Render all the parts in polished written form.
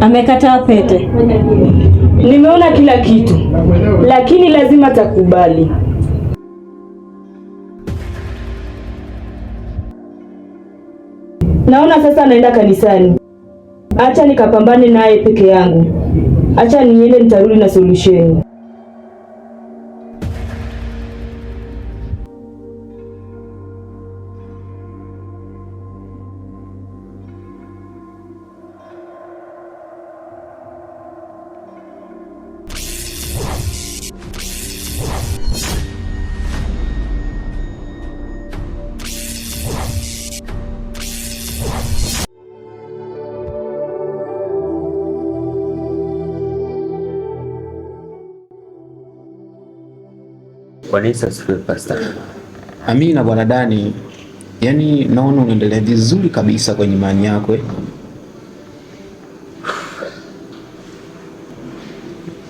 Amekataa pete. Nimeona kila kitu, lakini lazima takubali. Naona sasa naenda kanisani. Acha nikapambane naye peke yangu. Acha niende, nitarudi na solution. Bwana Yesu asifiwe Pastor. Amina Bwana Dani. Yaani naona unaendelea vizuri kabisa kwenye imani yako.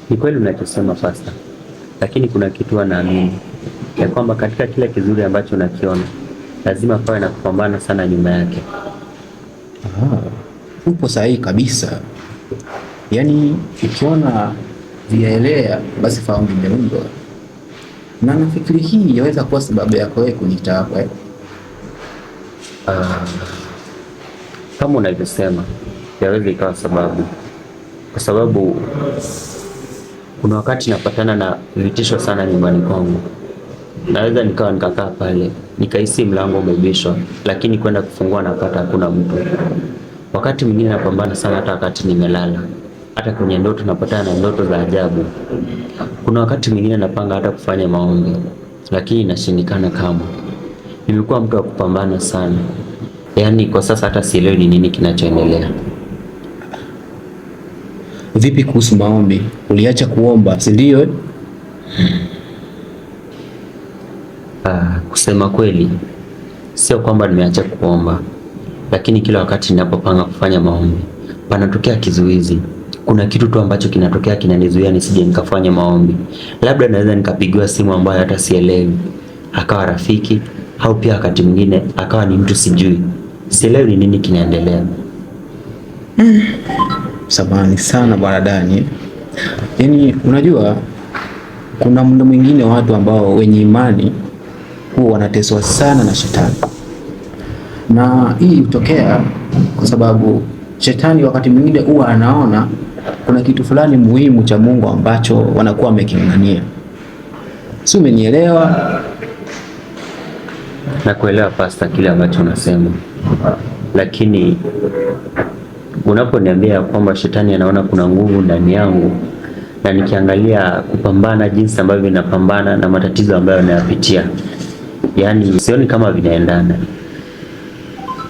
Ni kweli unachosema Pastor. Lakini kuna kitu naamini ya kwamba katika kila kizuri ambacho unakiona lazima pawe na kupambana sana nyuma yake. Upo sahihi kabisa. Yaani ukiona vielea basi fahamu vimeundwa. Na nafikiri hii yaweza kuwa sababu yako wewe kuniita hapa. Kama unavyosema, yaweza ikawa sababu. Kwa sababu kuna wakati napatana na vitisho sana nyumbani kwangu. Naweza nikakaa pale, nikahisi mlango umebishwa, lakini kwenda kufungua napata hakuna mtu. Wakati mwingine napambana sana hata wakati nimelala. Hata kwenye ndoto napatana na ndoto za ajabu. Kuna wakati mwingine napanga hata kufanya maombi, lakini inashindikana kama. Nimekuwa mtu wa kupambana sana. Yaani kwa sasa hata sielewi ni nini kinachoendelea. Vipi kuhusu maombi? Uliacha kuomba, si ndio? Kusema kweli, sio kwamba nimeacha kuomba, lakini kila wakati ninapopanga kufanya maombi, panatokea kizuizi. Kuna kitu tu ambacho kinatokea kinanizuia nisije nikafanya maombi. Labda naweza nikapigiwa simu ambayo hata sielewi, akawa rafiki, au pia wakati mwingine akawa ni mtu sijui. Sielewi ni nini kinaendelea. Samahani sana Bwana Dani. Yaani unajua kuna muda mwingine watu ambao wenye imani huwa wanateswa sana na shetani. Na hii hutokea kwa sababu shetani wakati mwingine huwa anaona kuna kitu fulani muhimu cha Mungu ambacho wanakuwa wameking'ang'ania. Si umenielewa? Nakuelewa Pastor kile ambacho unasema. Lakini unaponiambia kwamba shetani anaona kuna nguvu ndani yangu, na nikiangalia kupambana jinsi ambavyo ninapambana na matatizo ambayo ninayapitia, yaani sioni kama vinaendana.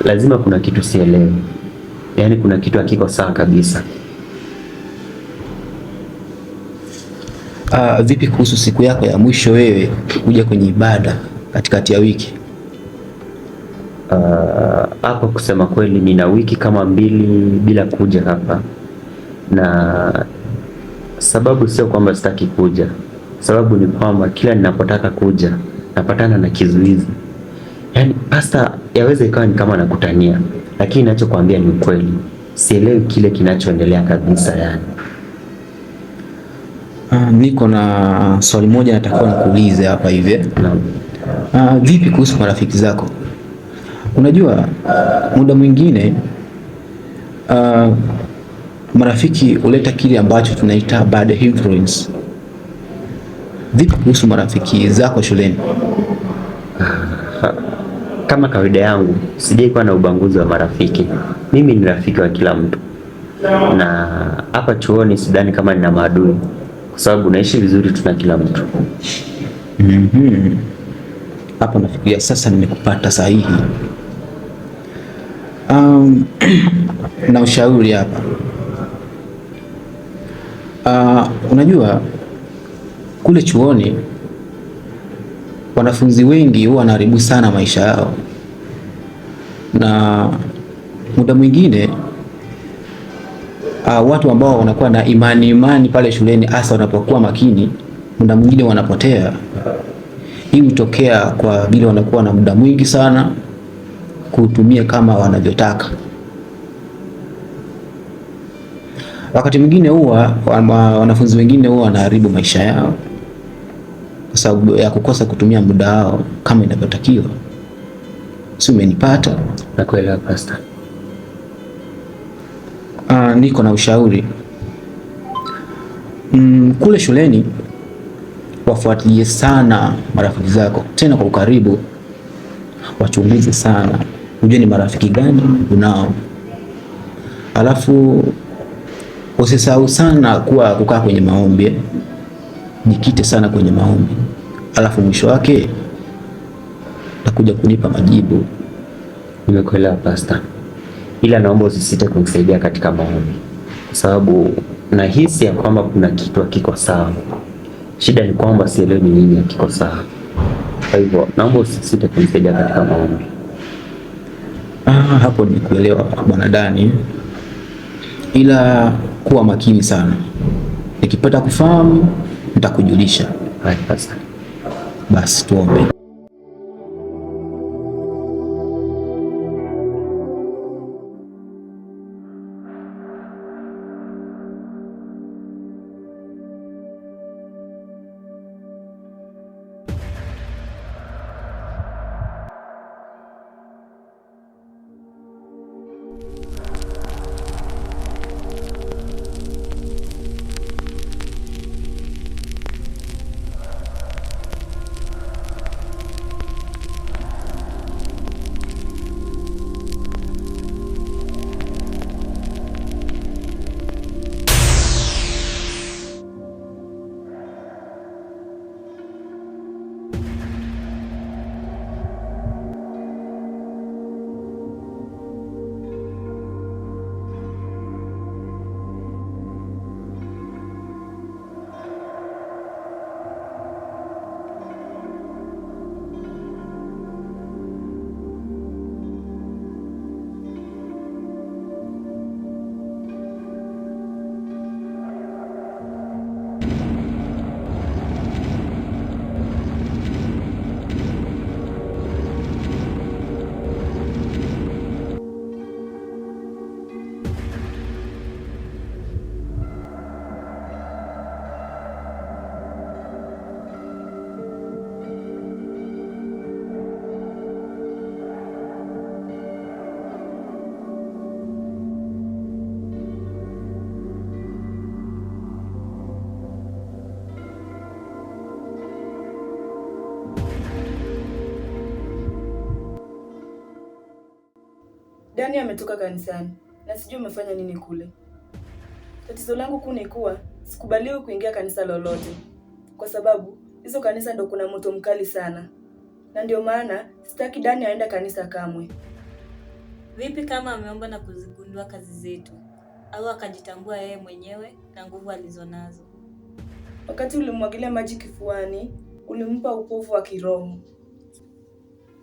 Lazima kuna kitu sielewi. Yaani kuna kitu hakiko sawa kabisa. Vipi kuhusu siku yako ya mwisho wewe kuja kwenye ibada katikati ya wiki? Hapa kusema kweli nina wiki kama 2 bila kuja hapa. Na sababu sio kwamba sitaki kuja. Sababu ni kwamba kila ninapotaka kuja napatana na kizuizi. Yaani Pastor, yaweza ikawa ni kama nakutania, lakini ninachokuambia ni ukweli. Sielewi kile kinachoendelea kabisa yani. Niko na swali moja natakuwa nikuulize hapa hivi. Vipi kuhusu marafiki zako? Unajua muda mwingine marafiki huleta kile ambacho tunaita bad influence. Vipi kuhusu marafiki zako shuleni? Kama kawaida yangu, sijai kuwa na ubaguzi wa marafiki. Mimi ni rafiki wa kila mtu. Na hapa chuoni sidhani kama nina maadui, kwa sababu naishi vizuri tuna kila mtu. Hapo nafikiria sasa nimekupata sahihi. Na ushauri hapa. Unajua kule chuoni wanafunzi wengi huwa wanaharibu sana maisha yao, na muda mwingine watu ambao wanakuwa na imani pale shuleni, hasa wanapokuwa makini, muda mwingine wanapotea. Hii hutokea kwa vile wanakuwa na muda mwingi sana kutumia kama wanavyotaka. wakati mwingine huwa wanafunzi wengine huwa wanaharibu maisha yao kwa sababu ya kukosa kutumia muda wao kama inavyotakiwa. Si umenipata? Nakuelewa Pastor. Niko na ushauri. Kule shuleni wafuatilie sana marafiki zako, tena kwa ukaribu. Wachunguze sana, ujue ni marafiki gani unao. Alafu usisahau sana kukaa kwenye maombi. Jikite sana kwenye maombi. Alafu mwisho wake utakuja kunipa majibu. Nimekuelewa Pastor. Ila naomba usisite kunisaidia katika maombi, kwa sababu nahisi ya kwamba kuna kitu hakiko sawa. Shida ni kwamba sielewi ni nini hakiko sawa. Kwa hivyo naomba usisite kunisaidia katika maombi. Hapo nimekuelewa Bwana Dani, ila kuwa makini sana. Nikipata kufahamu nitakujulisha. Hai Pastor. Basi tuombe. Dani ametoka kanisani na sijui umefanya nini kule. Tatizo langu kuu ni kuwa sikubaliwi kuingia kanisa lolote, kwa sababu hizo kanisa ndo kuna moto mkali sana, na ndio maana sitaki Dani aende kanisa kamwe. Vipi kama ameomba na kuzigundua kazi zetu, au akajitambua yeye mwenyewe na nguvu alizonazo? Wakati ulimwagilia maji kifuani, ulimpa upofu wa kiroho.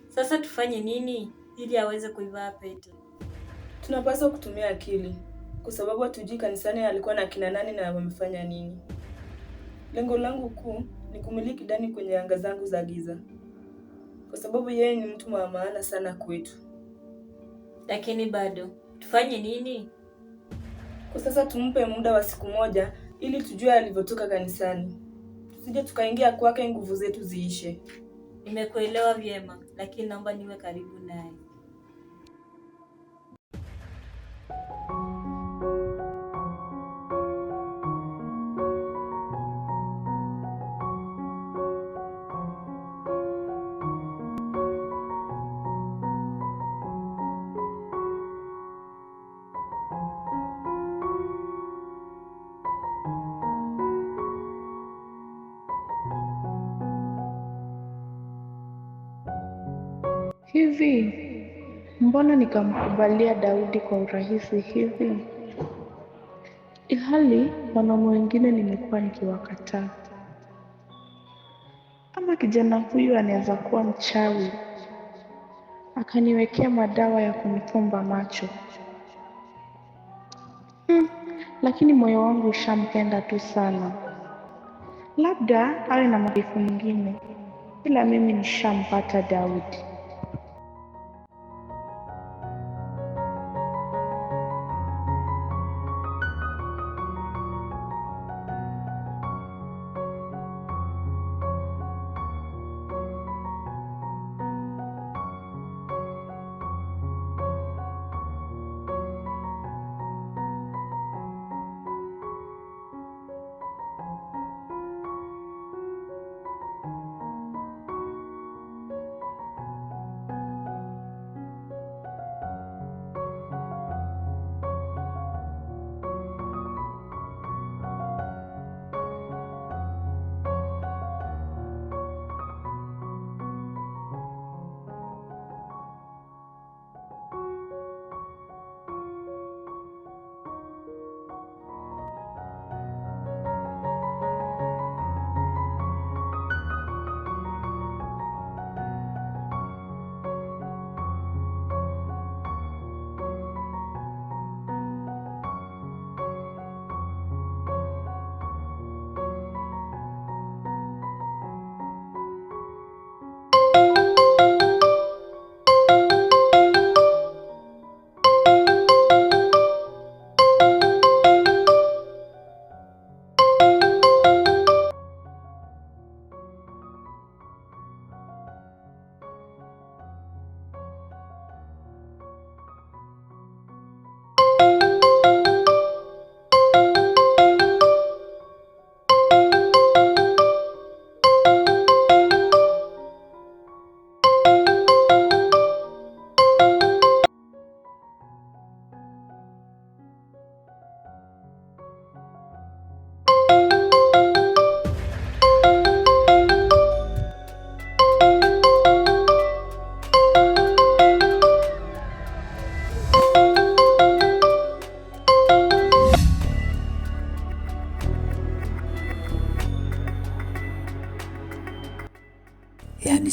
Sasa tufanye nini ili aweze kuivaa pete? Tunapaswa kutumia akili, kwa sababu hatujui kanisani alikuwa na kina nani na wamefanya nini. Lengo langu kuu ni kumiliki Dani kwenye anga zangu za giza, kwa sababu yeye ni mtu wa maana sana kwetu. Lakini bado tufanye nini? Kwa sasa tumpe muda wa siku moja ili tujue alivyotoka kanisani. Tusije tukaingia kwake nguvu zetu ziishe. Nimekuelewa vyema, lakini naomba niwe karibu naye. Hivi mbona nikamkubalia Daudi kwa urahisi hivi, ilhali wanaume wengine nimekuwa nikiwakataa? Ama kijana huyu anaweza kuwa mchawi akaniwekea madawa ya kunifumba macho? Lakini moyo wangu ushampenda tu sana. Labda awe na maarifa mengine, ila mimi nishampata Daudi.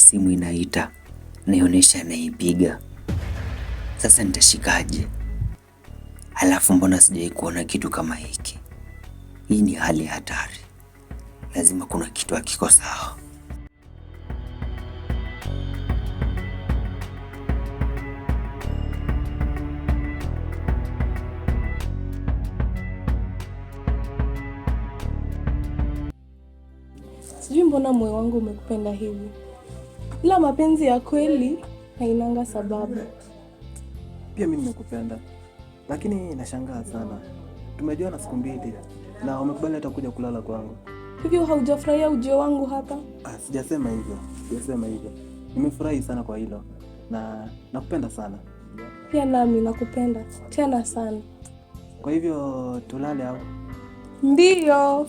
simu inaita, nionyesha anaipiga. Sasa nitashikaje? Halafu mbona sijai kuona kitu kama hiki? Hii ni hali hatari. Lazima kuna kitu hakiko sawa. Sijui mbona moyo wangu umekupenda hivi, ila mapenzi ya kweli hainanga sababu. Pia mimi nimekupenda, lakini nashangaa sana. Tumejuana siku 2 na umekubali hata kuja kulala kwangu. Hivyo haujafurahia ujio wangu hapa? Sijasema hivyo. Nimefurahi sana kwa hilo na nakupenda sana. Pia nami nakupenda tena sana. Kwa hivyo tulale au? Ndiyo.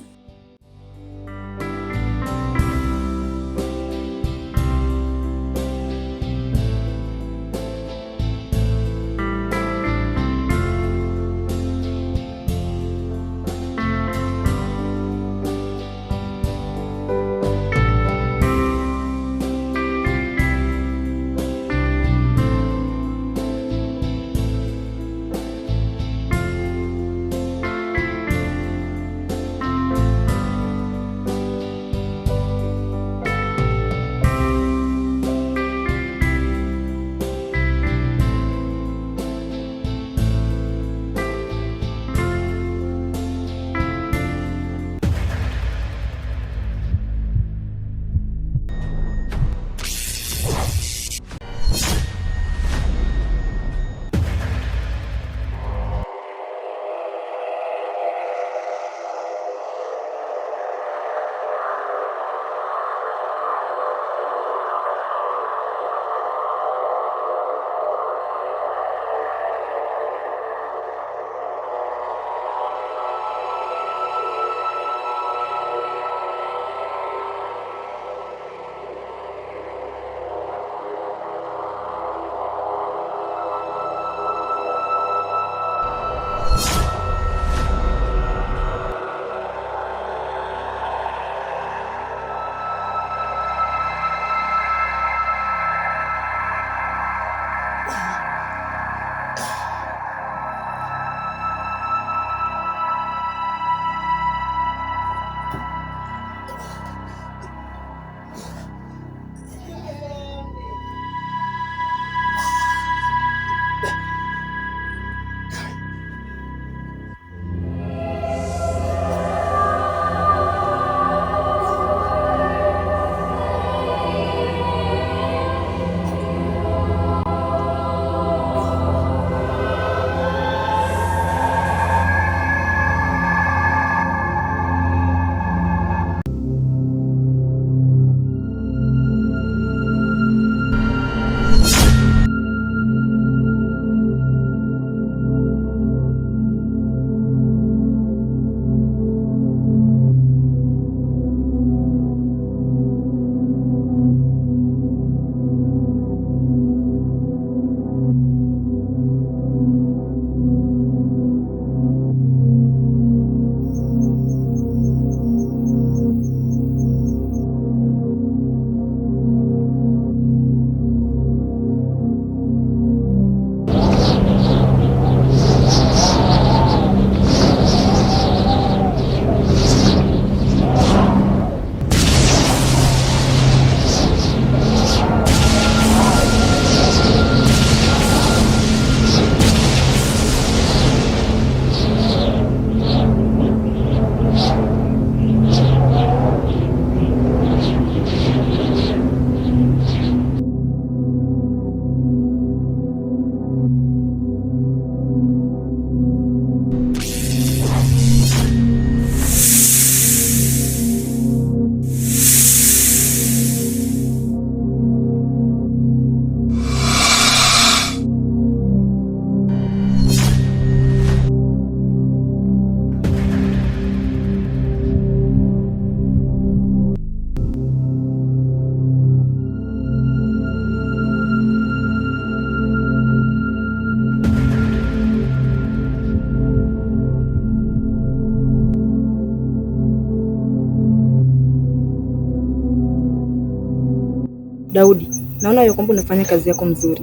Daudi, naona ya kwamba unafanya kazi yako mzuri.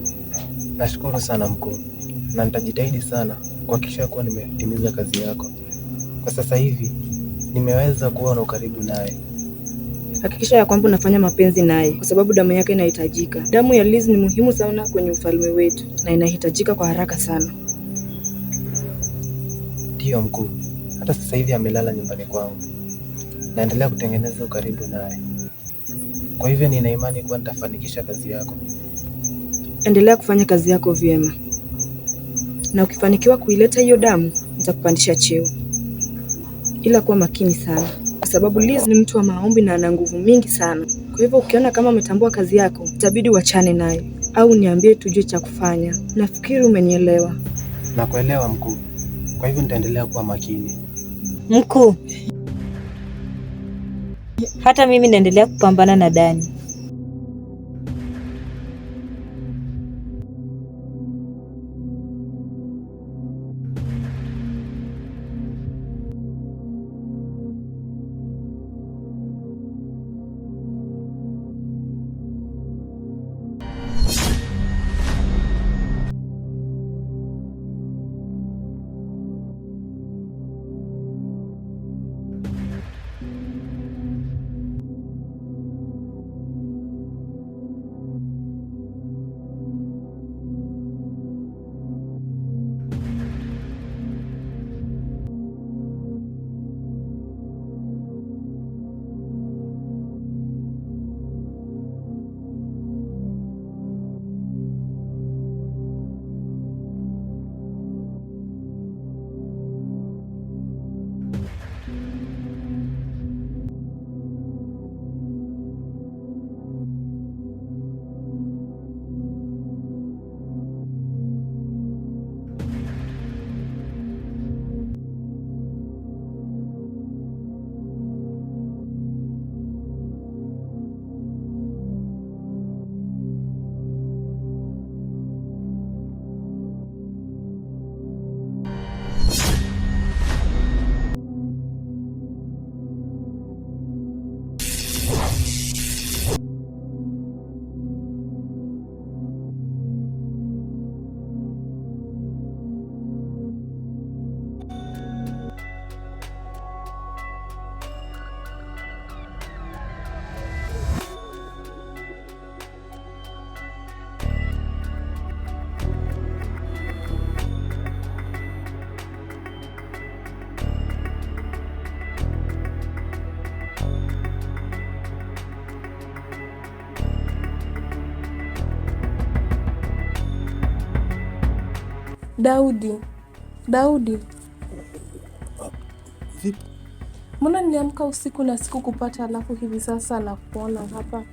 Nashukuru sana mkuu, na nitajitahidi sana kuhakikisha kuwa nimetimiza kazi yako. Kwa sasa hivi nimeweza kuwa na ukaribu naye. Hakikisha ya kwamba unafanya mapenzi naye kwa sababu damu yake inahitajika. Damu ya Liz ni muhimu sana kwenye ufalme wetu na inahitajika kwa haraka sana. Ndiyo mkuu, hata sasa hivi amelala nyumbani kwangu. Naendelea kutengeneza ukaribu naye. Kwa hivyo nina imani kuwa nitafanikisha kazi yako. Endelea kufanya kazi yako vyema. Na ukifanikiwa kuileta hiyo damu, nitakupandisha cheo. Ila kuwa makini sana, kwa sababu Liz ni mtu wa maombi na ana nguvu mingi sana. Kwa hivyo ukiona kama umetambua kazi yako, itabidi uachane naye au niambie tujue cha kufanya. Nafikiri umenielewa. Nakuelewa mkuu. Kwa hivyo nitaendelea kuwa makini. Mkuu, hata mimi naendelea kupambana na Dani. Daudi. Vipi? Mbona niliamka usiku na sikukupata, alafu hivi sasa na kuona hapa?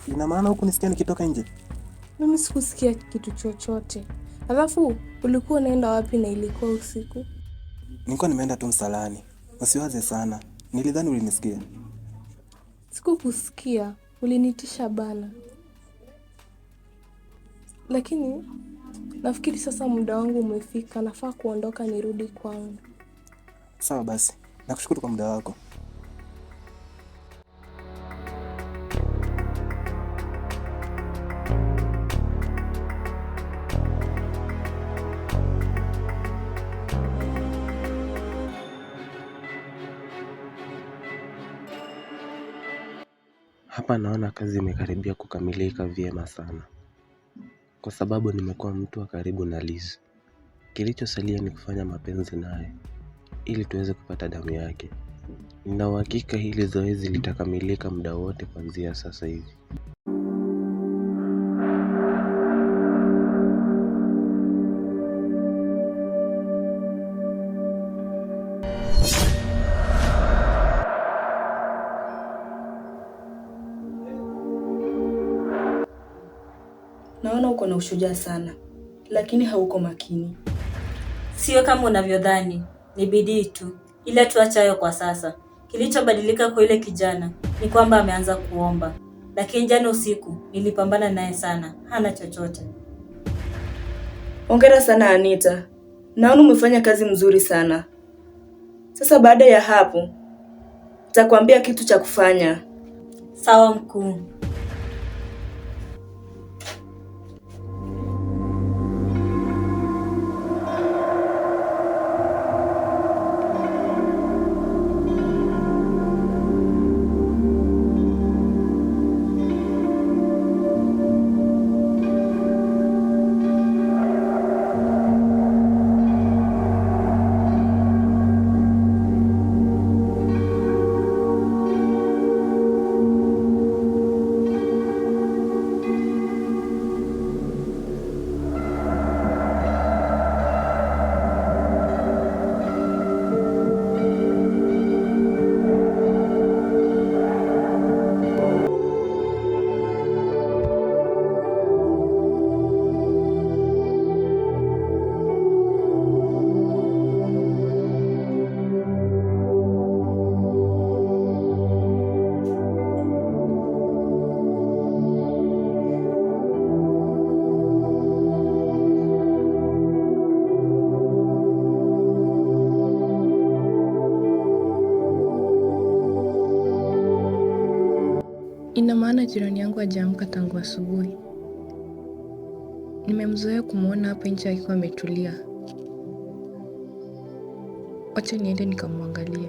Ina maana huku nisikia nikitoka nje? Mimi sikusikia kitu chochote. Alafu ulikuwa unaenda wapi na ilikuwa usiku? Nilikuwa nimeenda tu msalani. Usiwaze sana. Nilidhani ulinisikia. Sikukusikia, ulinitisha bana. Lakini nafikiri sasa muda wangu umefika, nafaa kuondoka nirudi kwangu. Sawa basi. Nakushukuru kwa muda wako. Hapa naona kazi imekaribia kukamilika vyema sana. Kwa sababu nimekuwa mtu wa karibu na Liz. Kilichosalia ni kufanya mapenzi naye ili tuweze kupata damu yake. Nina uhakika hili zoezi litakamilika muda wote kuanzia sasa hivi. Naona uko na ushujaa sana, lakini hauko makini. Sio kama unavyodhani, ni bidii tu. Ila tuacha hayo kwa sasa. Kilichobadilika kwa yule kijana ni kwamba ameanza kuomba. Lakini jana usiku nilipambana naye sana, hana chochote. Hongera sana Anita. Naona umefanya kazi mzuri sana. Sasa baada ya hapo, nitakwambia kitu cha kufanya. Sawa mkuu. Ina maana jirani yangu hajaamka tangu asubuhi. Nimemzoea kumwona hapa nje akiwa ametulia. Wacha niende nikamwangalie.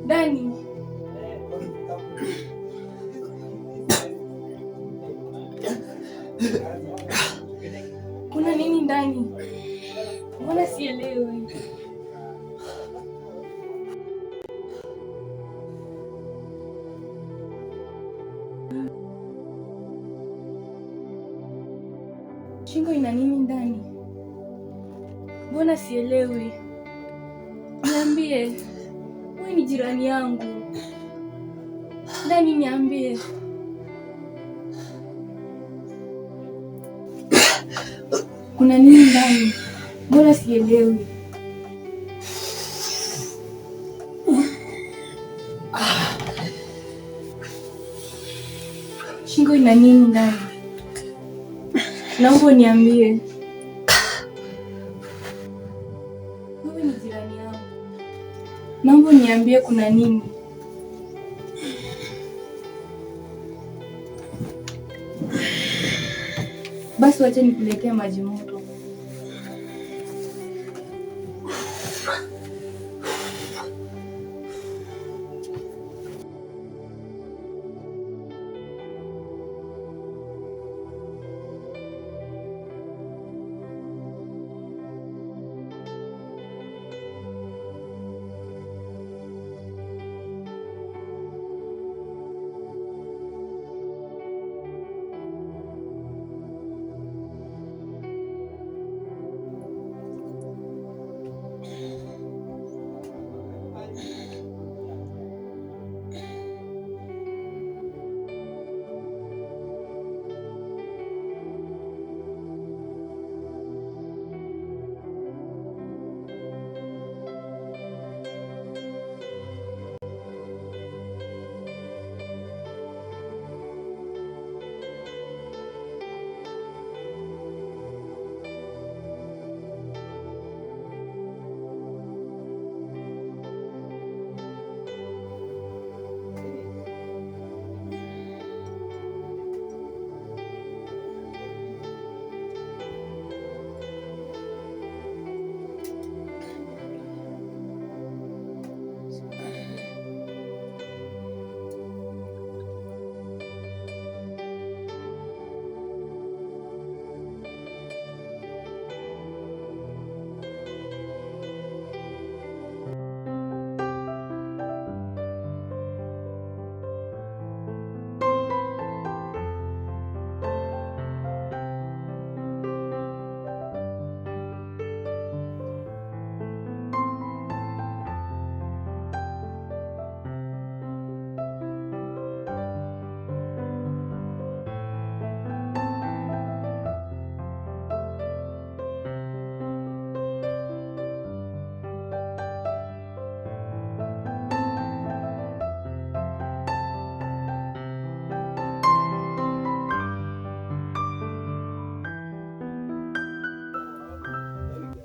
Dani. Kuna nini ndani? Mbona sielewi? Shingo ina nini ndani? Mbona sielewi? Niambie. Wewe ni jirani yangu. Ndani niambie. Kuna nini ndani? Mbona sielewi? Shingo ina nini ndani? Naomba niambie. Wewe ni jirani yangu. Naomba niambie kuna nini? Basi wacha nikuletee maji moto.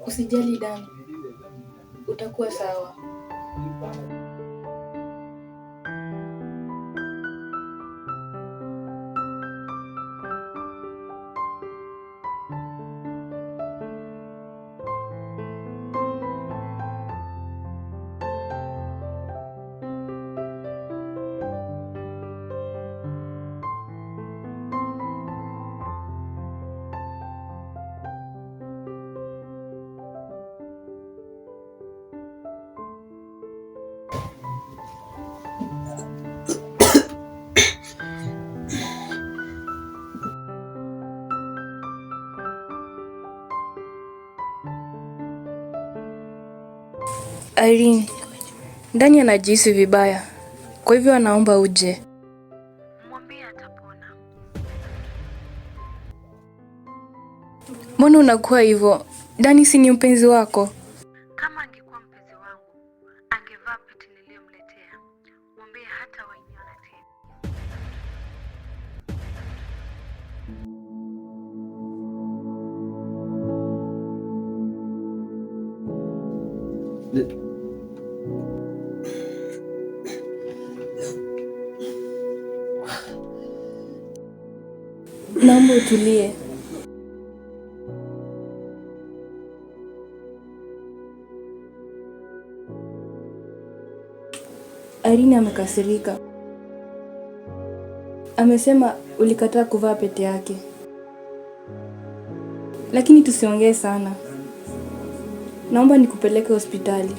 Usijali Dani, utakuwa sawa. Irene, ndani anajihisi vibaya, kwa hivyo anaomba uje. Mwambie atapona. Mbona unakuwa hivyo? Dani si ni mpenzi wako? Kama angekuwa mpenzi wangu, angevaa pete niliyomletea. Mwambie hata wainiona tena. Naomba utulie. Irene amekasirika. Amesema ulikataa kuvaa pete yake. Lakini tusiongee sana. Naomba nikupeleke hospitali.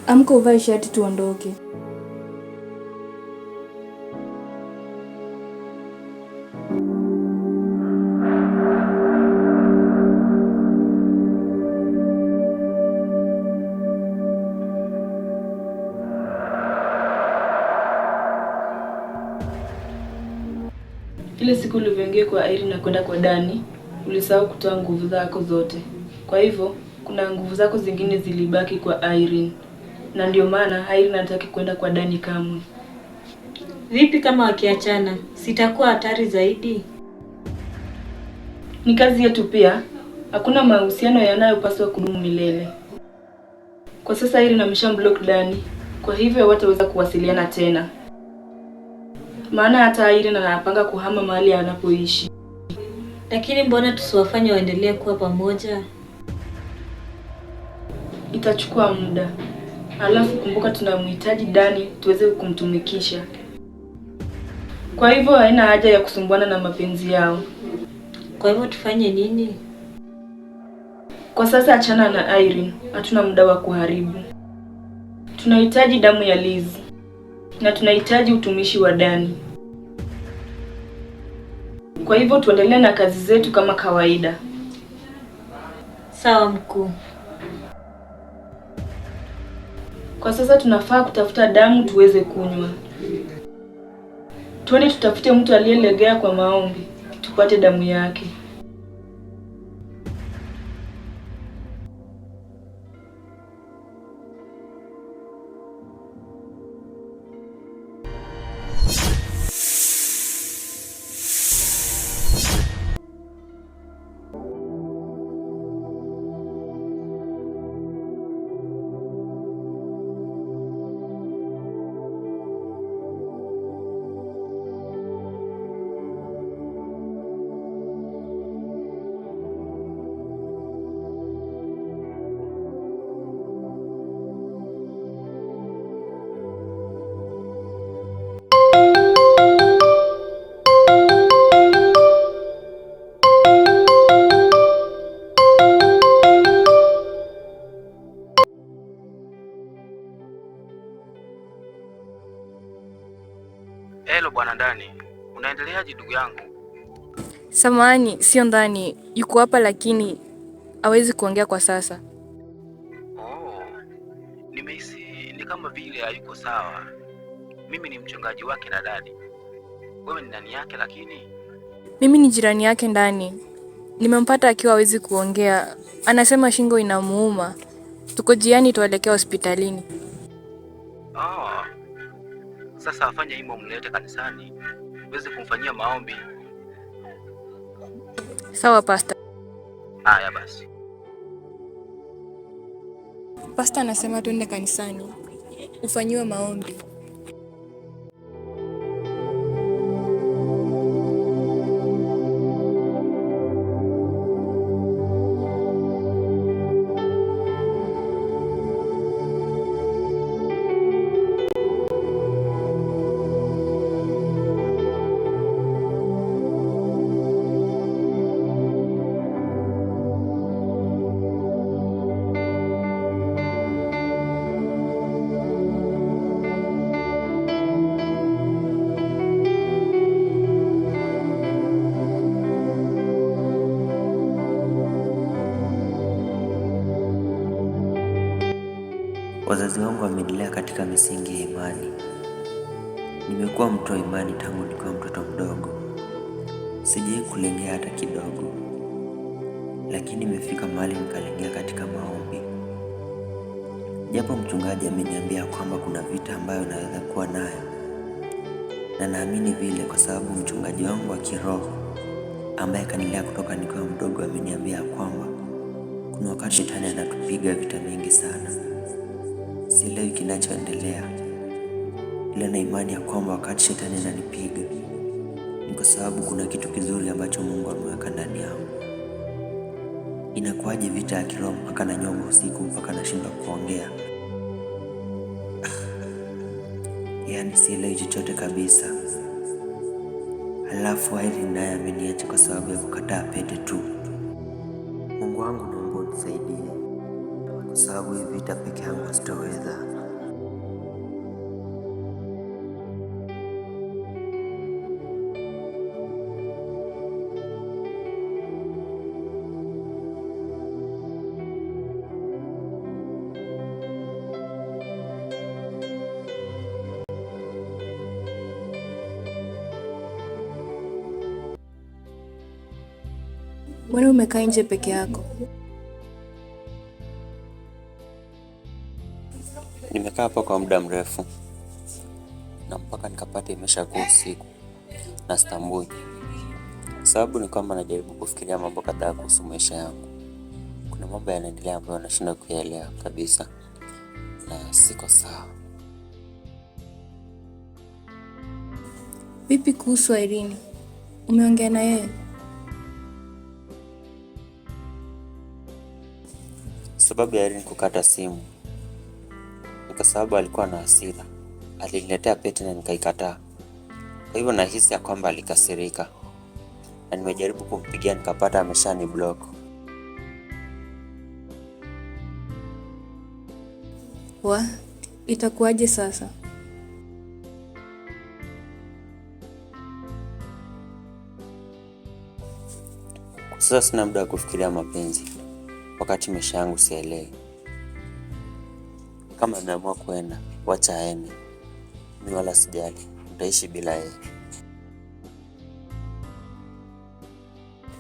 Amka uvae shati tuondoke. Ile siku ulivyoingia kwa Irene na kwenda kwa Dani, ulisahau kutoa nguvu zako zote. Kwa hivyo, kuna nguvu zako zingine zilibaki kwa Irene. Na ndio maana Irene hataki kwenda kwa Dani kamwe. Vipi kama wakiachana? Sitakuwa hatari zaidi? Ni kazi yetu pia. Hakuna mahusiano yanayopaswa kudumu milele. Kwa sasa Irene ameshamblock Dani. Kwa hivyo hawataweza kuwasiliana tena. Maana hata Irene anapanga kuhama mahali anapoishi. Lakini mbona tusiwafanye waendelee kuwa pamoja? Itachukua muda. Alafu kumbuka tunamhitaji Dani tuweze kumtumikisha. Kwa hivyo haina haja ya kusumbuana na mapenzi yao. Kwa hivyo tufanye nini? Kwa sasa achana na Irene, hatuna muda wa kuharibu. Tunahitaji damu ya Liz. Na tunahitaji utumishi wa Dani. Kwa hivyo tuendelee na kazi zetu kama kawaida. Sawa mkuu. Kwa sasa tunafaa kutafuta damu tuweze kunywa. Twende tutafute mtu aliyelegea kwa maombi, tupate damu yake. Hello bwana Dani, unaendeleaje ndugu yangu? Samahani, sio ndani. Yuko hapa lakini hawezi kuongea kwa sasa. Oh, nimehisi ni kama vile hayuko sawa. Mimi ni mchungaji wake na Dani. Wewe ni nani yake lakini? Mimi ni jirani yake ndani. Nimempata akiwa hawezi kuongea. Anasema shingo inamuuma. Tuko jiani tuelekea hospitalini. Oh. Sasa afanye hivyo, mlete kanisani uweze kumfanyia maombi. Sawa pastor. Haya basi. Pastor anasema tuende kanisani ufanyiwe maombi. Wazazi wangu wamenilea katika misingi ya imani. Nimekuwa mtu wa imani tangu nikiwa mtoto mdogo. Sijawahi kulengea hata kidogo, lakini imefika mahali nikalengea katika maombi. Japo mchungaji ameniambia kwamba kuna vita ambayo naweza kuwa nayo, na naamini vile kwa sababu mchungaji wangu wa kiroho ambaye kanilea kutoka nikiwa mdogo ameniambia kwamba kuna wakati shetani anatupiga vita mingi sana. Sielewi kinachoendelea, ila na imani ya kwamba wakati shetani ananipiga ni kwa sababu kuna kitu kizuri ambacho Mungu ameweka ndani yangu. Inakuwaje vita ya kiroho mpaka na nyongo usiku mpaka nashindwa kuongea? Yaani sielewi chochote kabisa. Halafu Irene naye ameniacha kwa sababu ya kukataa pete tu. Mungu wangu, naomba unisaidie, kwa sababu hii vita peke yangu sitaweza. Mbona umekaa nje peke yako? Nimekaa hapa kwa muda mrefu na mpaka nikapata imeshakuwa usiku na sitambui. Sababu ni kwamba najaribu kufikiria mambo kadhaa kuhusu maisha yangu. Kuna mambo yanaendelea ambayo nashindwa kuyaelewa kabisa na siko sawa. Vipi kuhusu Irene? Umeongea na yeye? Sababu ya Irene kukata simu ni kwa sababu alikuwa na hasira. Aliniletea pete na nikaikataa. Kwa hivyo nahisi ya kwamba alikasirika, na nimejaribu kumpigia nikapata ameshani block. Itakuwaje sasa? Kwa sasa sina muda wa kufikiria mapenzi wakati maisha yangu sielewi. Kama ameamua kuenda, wacha aende. Mimi wala sijali, nitaishi bila yeye.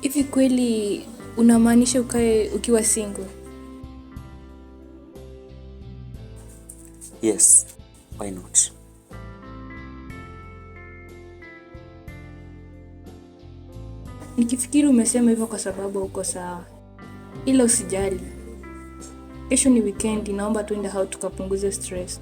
Hivi kweli unamaanisha ukae ukiwa single? Yes, why not? Nikifikiri umesema hivyo kwa sababu uko sawa. Ila usijali. Kesho ni weekend, naomba tuende out tukapunguze stress.